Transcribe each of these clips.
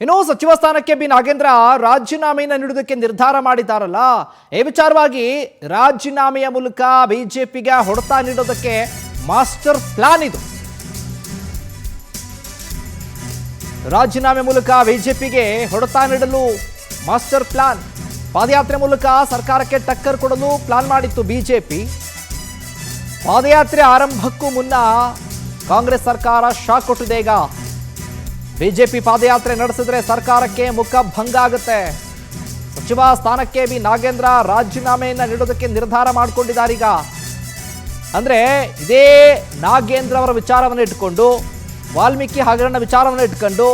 ಇನ್ನು ಸಚಿವ ಸ್ಥಾನಕ್ಕೆ ಬಿ ನಾಗೇಂದ್ರ ರಾಜೀನಾಮೆಯನ್ನು ನೀಡುವುದಕ್ಕೆ ನಿರ್ಧಾರ ಮಾಡಿದ್ದಾರಲ್ಲ, ಈ ವಿಚಾರವಾಗಿ ರಾಜೀನಾಮೆಯ ಮೂಲಕ ಬಿಜೆಪಿಗೆ ಹೊಡೆತ ನೀಡೋದಕ್ಕೆ ಮಾಸ್ಟರ್ ಪ್ಲಾನ್ ಇದು. ರಾಜೀನಾಮೆ ಮೂಲಕ ಬಿಜೆಪಿಗೆ ಹೊಡೆತ ನೀಡಲು ಮಾಸ್ಟರ್ ಪ್ಲಾನ್. ಪಾದಯಾತ್ರೆ ಮೂಲಕ ಸರ್ಕಾರಕ್ಕೆ ಟಕ್ಕರ್ ಕೊಡಲು ಪ್ಲಾನ್ ಮಾಡಿತ್ತು ಬಿಜೆಪಿ. ಪಾದಯಾತ್ರೆ ಆರಂಭಕ್ಕೂ ಮುನ್ನ ಕಾಂಗ್ರೆಸ್ ಸರ್ಕಾರ ಶಾಕ್ ಕೊಟ್ಟಿದೆ. ಈಗ ಬಿಜೆಪಿ ಪಾದಯಾತ್ರೆ ನಡೆಸಿದ್ರೆ ಸರ್ಕಾರಕ್ಕೆ ಮುಖ ಭಂಗ ಆಗುತ್ತೆ. ಸಚಿವ ಸ್ಥಾನಕ್ಕೆ ಬಿ ನಾಗೇಂದ್ರ ರಾಜೀನಾಮೆಯನ್ನ ನೀಡೋದಕ್ಕೆ ನಿರ್ಧಾರ ಮಾಡಿಕೊಂಡಿದ್ದಾರೆ. ಈಗ ಅಂದ್ರೆ ಇದೇ ನಾಗೇಂದ್ರ ಅವರ ವಿಚಾರವನ್ನು ಇಟ್ಕೊಂಡು, ವಾಲ್ಮೀಕಿ ಹಗರಣ ವಿಚಾರವನ್ನು ಇಟ್ಕೊಂಡು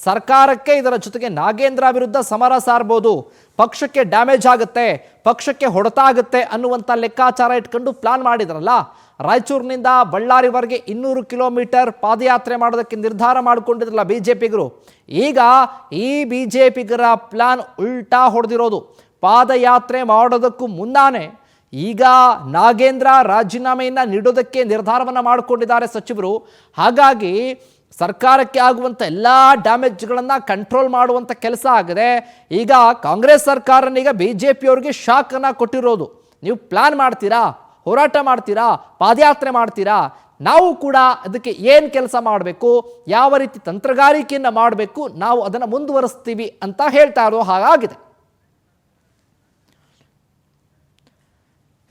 ಸರ್ಕಾರಕ್ಕೆ ಇದರ ಜೊತೆಗೆ ನಾಗೇಂದ್ರ ವಿರುದ್ಧ ಸಮರ ಸಾರಬಹುದು, ಪಕ್ಷಕ್ಕೆ ಡ್ಯಾಮೇಜ್ ಆಗುತ್ತೆ, ಪಕ್ಷಕ್ಕೆ ಹೊಡೆತ ಆಗುತ್ತೆ ಅನ್ನುವಂಥ ಲೆಕ್ಕಾಚಾರ ಇಟ್ಕೊಂಡು ಪ್ಲಾನ್ ಮಾಡಿದ್ರಲ್ಲ. ರಾಯಚೂರಿನಿಂದ ಬಳ್ಳಾರಿವರೆಗೆ 200 ಕಿಲೋಮೀಟರ್ ಪಾದಯಾತ್ರೆ ಮಾಡೋದಕ್ಕೆ ನಿರ್ಧಾರ ಮಾಡಿಕೊಂಡಿದ್ರಲ್ಲ ಬಿಜೆಪಿಗರು. ಈಗ ಈ ಬಿಜೆಪಿಗರ ಪ್ಲಾನ್ ಉಲ್ಟಾ ಹೊಡೆದಿರೋದು. ಪಾದಯಾತ್ರೆ ಮಾಡೋದಕ್ಕೂ ಮುನ್ನಾನೆ ಈಗ ನಾಗೇಂದ್ರ ರಾಜೀನಾಮೆಯನ್ನ ನೀಡೋದಕ್ಕೆ ನಿರ್ಧಾರವನ್ನು ಮಾಡಿಕೊಂಡಿದ್ದಾರೆ ಸಚಿವರು. ಹಾಗಾಗಿ ಸರ್ಕಾರಕ್ಕೆ ಆಗುವಂಥ ಎಲ್ಲ ಡ್ಯಾಮೇಜ್ಗಳನ್ನು ಕಂಟ್ರೋಲ್ ಮಾಡುವಂಥ ಕೆಲಸ ಆಗಿದೆ. ಈಗ ಕಾಂಗ್ರೆಸ್ ಸರ್ಕಾರನೀಗ ಬಿಜೆಪಿಯವ್ರಿಗೆ ಶಾಕನ್ನು ಕೊಟ್ಟಿರೋದು. ನೀವು ಪ್ಲಾನ್ ಮಾಡ್ತೀರಾ, ಹೋರಾಟ ಮಾಡ್ತೀರಾ, ಪಾದಯಾತ್ರೆ ಮಾಡ್ತೀರಾ, ನಾವು ಕೂಡ ಅದಕ್ಕೆ ಏನು ಕೆಲಸ ಮಾಡಬೇಕು, ಯಾವ ರೀತಿ ತಂತ್ರಗಾರಿಕೆಯನ್ನು ಮಾಡಬೇಕು, ನಾವು ಅದನ್ನು ಮುಂದುವರಿಸ್ತೀವಿ ಅಂತ ಹೇಳ್ತಾ ಇರೋ ಹಾಗಾಗಿದೆ.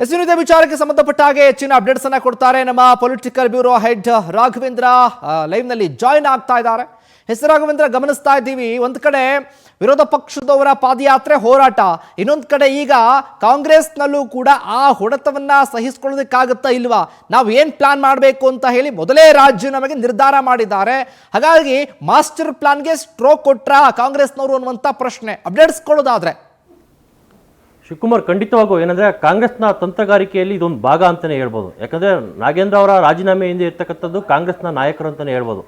ಇದೇ ವಿಚಾರಕ್ಕೆ ಸಂಬಂಧಪಟ್ಟ ಹಾಗೆ ಹೆಚ್ಚಿನ ಅಪ್ಡೇಟ್ಸ್ ಅನ್ನ ಕೊಡ್ತಾರೆ ನಮ್ಮ political bureau head Raghavendra live ನಲ್ಲಿ ಜಾಯಿನ್ ಆಗ್ತಾ ಇದ್ದಾರೆ. ರಾಘವೇಂದ್ರ, ಗಮನಿಸ್ತಾ ಇದ್ದೀವಿ, ಒಂದು ಕಡೆ ವಿರೋಧ ಪಕ್ಷದವರ ಪಾದಯಾತ್ರೆ ಹೋರಾಟ, ಇನ್ನೊಂದು ಕಡೆ ಈಗ ಕಾಂಗ್ರೆಸ್ನಲ್ಲೂ ಕೂಡ ಆ ಹೊಡೆತವನ್ನ ಸಹಿಸಿಕೊಳ್ಳೋದಕ್ಕಾಗುತ್ತಾ ಇಲ್ವಾ, ನಾವು ಏನು ಪ್ಲಾನ್ ಮಾಡಬೇಕು ಅಂತ ಹೇಳಿ ಮೊದಲೇ ರಾಜೀನಾಮೆಗೆ ನಿರ್ಧಾರ ಮಾಡಿದ್ದಾರೆ. ಹಾಗಾಗಿ ಮಾಸ್ಟರ್ ಪ್ಲಾನ್ಗೆ ಸ್ಟ್ರೋಕ್ ಕೊಟ್ರ ಕಾಂಗ್ರೆಸ್ನವರು ಅನ್ನುವಂಥ ಪ್ರಶ್ನೆ. ಅಪ್ಡೇಟ್ಸ್ ಕೊಡೋದಾದ್ರೆ ಶಿವಕುಮಾರ್, ಖಂಡಿತವಾಗೂ ಏನಂದ್ರೆ ಕಾಂಗ್ರೆಸ್ನ ತಂತ್ರಗಾರಿಕೆಯಲ್ಲಿ ಇದೊಂದು ಭಾಗ ಅಂತಾನೆ ಹೇಳ್ಬೋದು. ಯಾಕಂದ್ರೆ ನಾಗೇಂದ್ರ ಅವರ ರಾಜೀನಾಮೆ ಹಿಂದೆ ಇರ್ತಕ್ಕಂಥದ್ದು ಕಾಂಗ್ರೆಸ್ನ ನಾಯಕರು ಅಂತಾನೆ ಹೇಳ್ಬೋದು.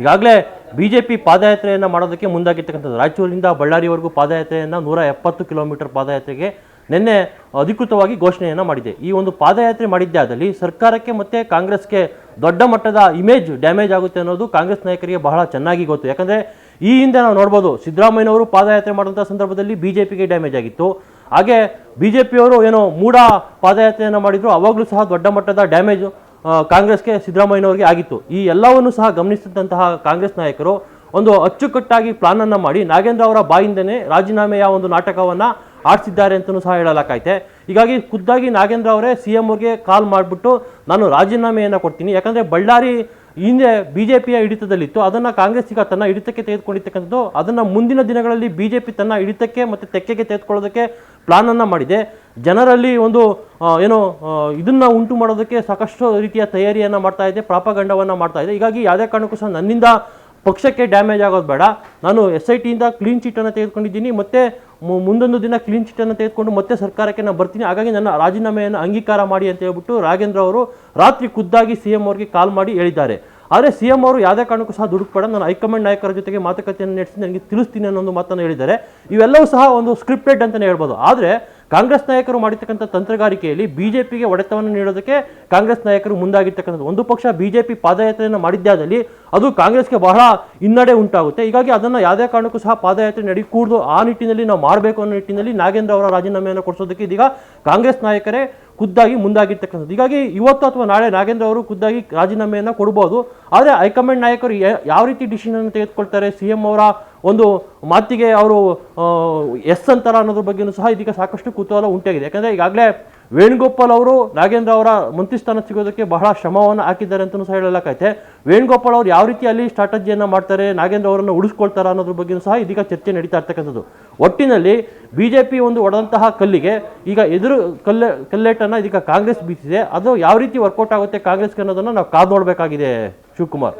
ಈಗಾಗಲೇ ಬಿಜೆಪಿ ಪಾದಯಾತ್ರೆಯನ್ನು ಮಾಡೋದಕ್ಕೆ ಮುಂದಾಗಿರ್ತಕ್ಕಂಥದ್ದು. ರಾಯಚೂರಿನಿಂದ ಬಳ್ಳಾರಿವರೆಗೂ ಪಾದಯಾತ್ರೆಯನ್ನು 170 ಕಿಲೋಮೀಟರ್ ಪಾದಯಾತ್ರೆಗೆ ನಿನ್ನೆ ಅಧಿಕೃತವಾಗಿ ಘೋಷಣೆಯನ್ನು ಮಾಡಿದೆ. ಈ ಒಂದು ಪಾದಯಾತ್ರೆ ಮಾಡಿದ್ದೇ ಆದಲ್ಲಿ ಸರ್ಕಾರಕ್ಕೆ ಮತ್ತು ಕಾಂಗ್ರೆಸ್ಗೆ ದೊಡ್ಡ ಮಟ್ಟದ ಇಮೇಜ್ ಡ್ಯಾಮೇಜ್ ಆಗುತ್ತೆ ಅನ್ನೋದು ಕಾಂಗ್ರೆಸ್ ನಾಯಕರಿಗೆ ಬಹಳ ಚೆನ್ನಾಗಿ ಗೊತ್ತು. ಯಾಕಂದರೆ ಈ ಹಿಂದೆ ನಾವು ನೋಡ್ಬೋದು, ಸಿದ್ದರಾಮಯ್ಯನವರು ಪಾದಯಾತ್ರೆ ಮಾಡುವಂಥ ಸಂದರ್ಭದಲ್ಲಿ ಬಿಜೆಪಿಗೆ ಡ್ಯಾಮೇಜ್ ಆಗಿತ್ತು. ಹಾಗೆ ಬಿಜೆಪಿಯವರು ಏನೋ ಮೂಢ ಪಾದಯಾತ್ರೆಯನ್ನು ಮಾಡಿದ್ರು, ಅವಾಗಲೂ ಸಹ ದೊಡ್ಡ ಮಟ್ಟದ ಡ್ಯಾಮೇಜು ಕಾಂಗ್ರೆಸ್ಗೆ ಸಿದ್ದರಾಮಯ್ಯನವರಿಗೆ ಆಗಿತ್ತು. ಈ ಎಲ್ಲವನ್ನು ಸಹ ಗಮನಿಸಿದಂತಹ ಕಾಂಗ್ರೆಸ್ ನಾಯಕರು ಒಂದು ಅಚ್ಚುಕಟ್ಟಾಗಿ ಪ್ಲಾನನ್ನು ಮಾಡಿ ನಾಗೇಂದ್ರ ಅವರ ಬಾಯಿಂದನೇ ರಾಜೀನಾಮೆಯ ಒಂದು ನಾಟಕವನ್ನು ಆಡಿಸಿದ್ದಾರೆ ಅಂತಲೂ ಸಹ ಹೇಳಲಾಗೈತೆ. ಹೀಗಾಗಿ ಖುದ್ದಾಗಿ ನಾಗೇಂದ್ರ ಅವರೇ CM ಅವ್ರಿಗೆ ಕಾಲ್ ಮಾಡಿಬಿಟ್ಟು ನಾನು ರಾಜೀನಾಮೆಯನ್ನು ಕೊಡ್ತೀನಿ, ಯಾಕಂದರೆ ಬಳ್ಳಾರಿ ಹಿಂದೆ ಬಿಜೆಪಿಯ ಹಿಡಿತದಲ್ಲಿತ್ತು, ಅದನ್ನು ಕಾಂಗ್ರೆಸ್ ಈಗ ತನ್ನ ಹಿಡಿತಕ್ಕೆ ತೆಗೆದುಕೊಂಡಿರ್ತಕ್ಕಂಥದ್ದು. ಅದನ್ನು ಮುಂದಿನ ದಿನಗಳಲ್ಲಿ ಬಿಜೆಪಿ ತನ್ನ ಹಿಡಿತಕ್ಕೆ ಮತ್ತು ತೆಕ್ಕೆಗೆ ತೆಗೆದುಕೊಳ್ಳೋದಕ್ಕೆ ಪ್ಲಾನನ್ನು ಮಾಡಿದೆ. ಜನರಲ್ಲಿ ಒಂದು ಇದನ್ನು ಉಂಟು ಮಾಡೋದಕ್ಕೆ ಸಾಕಷ್ಟು ರೀತಿಯ ತಯಾರಿಯನ್ನು ಮಾಡ್ತಾ ಇದೆ, ಪ್ರಾಪಗಂಡವನ್ನು ಮಾಡ್ತಾ ಇದೆ. ಹೀಗಾಗಿ ಯಾವುದೇ ಕಾರಣಕ್ಕೂ ಸಹ ನನ್ನಿಂದ ಪಕ್ಷಕ್ಕೆ ಡ್ಯಾಮೇಜ್ ಆಗೋದು ಬೇಡ, ನಾನು SITಯಿಂದ ಕ್ಲೀನ್ ಚೀಟನ್ನು ತೆಗೆದುಕೊಂಡಿದ್ದೀನಿ, ಮತ್ತು ಮುಂದೊಂದು ದಿನ ಕ್ಲೀನ್ ಚೀಟನ್ನು ತೆಗೆದುಕೊಂಡು ಮತ್ತೆ ಸರ್ಕಾರಕ್ಕೆ ನಾನು ಬರ್ತೀನಿ, ಹಾಗಾಗಿ ನನ್ನ ರಾಜೀನಾಮೆಯನ್ನು ಅಂಗೀಕಾರ ಮಾಡಿ ಅಂತ ಹೇಳ್ಬಿಟ್ಟು ರಾಘವೇಂದ್ರ ಅವರು ರಾತ್ರಿ ಖುದ್ದಾಗಿ CM ಅವ್ರಿಗೆ ಕಾಲ್ ಮಾಡಿ ಹೇಳಿದ್ದಾರೆ. ಆದರೆ CM ಅವರು ಯಾವುದೇ ಕಾರಣಕ್ಕೂ ಸಹ ದುಡುಕ್ಬೇಡ, ನಾನು ಹೈಕಮಾಂಡ್ ನಾಯಕರ ಜೊತೆಗೆ ಮಾತುಕತೆಯನ್ನು ನಡೆಸಿ ನನಗೆ ತಿಳಿಸ್ತೀನಿ ಅನ್ನೋ ಮಾತನ್ನು ಹೇಳಿದ್ದಾರೆ. ಇವೆಲ್ಲವೂ ಸಹ ಒಂದು ಸ್ಕ್ರಿಪ್ಟೆಡ್ ಅಂತಲೇ ಹೇಳ್ಬೋದು. ಆದರೆ ಕಾಂಗ್ರೆಸ್ ನಾಯಕರು ಮಾಡಿರ್ತಕ್ಕಂಥ ತಂತ್ರಗಾರಿಕೆಯಲ್ಲಿ ಬಿಜೆಪಿಗೆ ಹೊಡೆತವನ್ನು ನೀಡೋದಕ್ಕೆ ಕಾಂಗ್ರೆಸ್ ನಾಯಕರು ಮುಂದಾಗಿರ್ತಕ್ಕಂಥದ್ದು. ಒಂದು ಪಕ್ಷ ಬಿಜೆಪಿ ಪಾದಯಾತ್ರೆಯನ್ನು ಮಾಡಿದ್ದಾದಲ್ಲಿ ಅದು ಕಾಂಗ್ರೆಸ್ಗೆ ಬಹಳ ಹಿನ್ನಡೆ ಉಂಟಾಗುತ್ತೆ. ಹೀಗಾಗಿ ಅದನ್ನು ಯಾವುದೇ ಕಾರಣಕ್ಕೂ ಸಹ ಪಾದಯಾತ್ರೆ ನಡೀಕೂಡದು, ಆ ನಿಟ್ಟಿನಲ್ಲಿ ನಾವು ಮಾಡಬೇಕು ಅನ್ನೋ ನಿಟ್ಟಿನಲ್ಲಿ ನಾಗೇಂದ್ರ ಅವರ ರಾಜೀನಾಮೆಯನ್ನು ಕೊಡಿಸೋದಕ್ಕೆ ಇದೀಗ ಕಾಂಗ್ರೆಸ್ ನಾಯಕರೇ ಖುದ್ದಾಗಿ ಮುಂದಾಗಿರ್ತಕ್ಕಂಥದ್ದು. ಹೀಗಾಗಿ ಇವತ್ತು ಅಥವಾ ನಾಳೆ ನಾಗೇಂದ್ರ ಅವರು ಖುದ್ದಾಗಿ ರಾಜೀನಾಮೆಯನ್ನು ಕೊಡ್ಬೋದು. ಆದರೆ ಹೈಕಮಾಂಡ್ ನಾಯಕರು ಯಾವ ರೀತಿ ಡಿಸಿಷನ್ ತೆಗೆದುಕೊಳ್ತಾರೆ, CM ಅವರ ಒಂದು ಮಾತಿಗೆ ಅವರು ಎಸ್ ಅಂತಾರ ಅನ್ನೋದ್ರ ಬಗ್ಗೆಯೂ ಸಹ ಇದೀಗ ಸಾಕಷ್ಟು ಕುತೂಹಲ ಉಂಟಾಗಿದೆ. ಯಾಕಂದರೆ ಈಗಾಗಲೇ ವೇಣುಗೋಪಾಲ್ ಅವರು ನಾಗೇಂದ್ರ ಅವರ ಮಂತ್ರಿ ಸ್ಥಾನ ಸಿಗೋದಕ್ಕೆ ಬಹಳ ಶ್ರಮವನ್ನು ಹಾಕಿದ್ದಾರೆ ಅಂತಲೂ ಸಹ ಹೇಳಲಾಗೈತೆ. ವೇಣುಗೋಪಾಲ್ ಅವರು ಯಾವ ರೀತಿ ಅಲ್ಲಿ ಸ್ಟ್ರಾಟಜಿಯನ್ನು ಮಾಡ್ತಾರೆ, ನಾಗೇಂದ್ರ ಅವರನ್ನು ಉಳಿಸ್ಕೊಳ್ತಾರೆ ಅನ್ನೋದ್ರ ಬಗ್ಗೆಯೂ ಸಹ ಇದೀಗ ಚರ್ಚೆ ನಡೀತಾ ಇರ್ತಕ್ಕಂಥದ್ದು. ಒಟ್ಟಿನಲ್ಲಿ ಬಿಜೆಪಿ ಒಂದು ಹೊಡೆದಂತಹ ಕಲ್ಲಿಗೆ ಈಗ ಎದುರು ಕಲ್ಲೇಟನ್ನು ಇದೀಗ ಕಾಂಗ್ರೆಸ್ ಬೀಸಿದೆ. ಅದು ಯಾವ ರೀತಿ ವರ್ಕೌಟ್ ಆಗುತ್ತೆ ಕಾಂಗ್ರೆಸ್ಗೆ ಅನ್ನೋದನ್ನು ನಾವು ಕಾದು ನೋಡಬೇಕಾಗಿದೆ ಶಿವಕುಮಾರ್.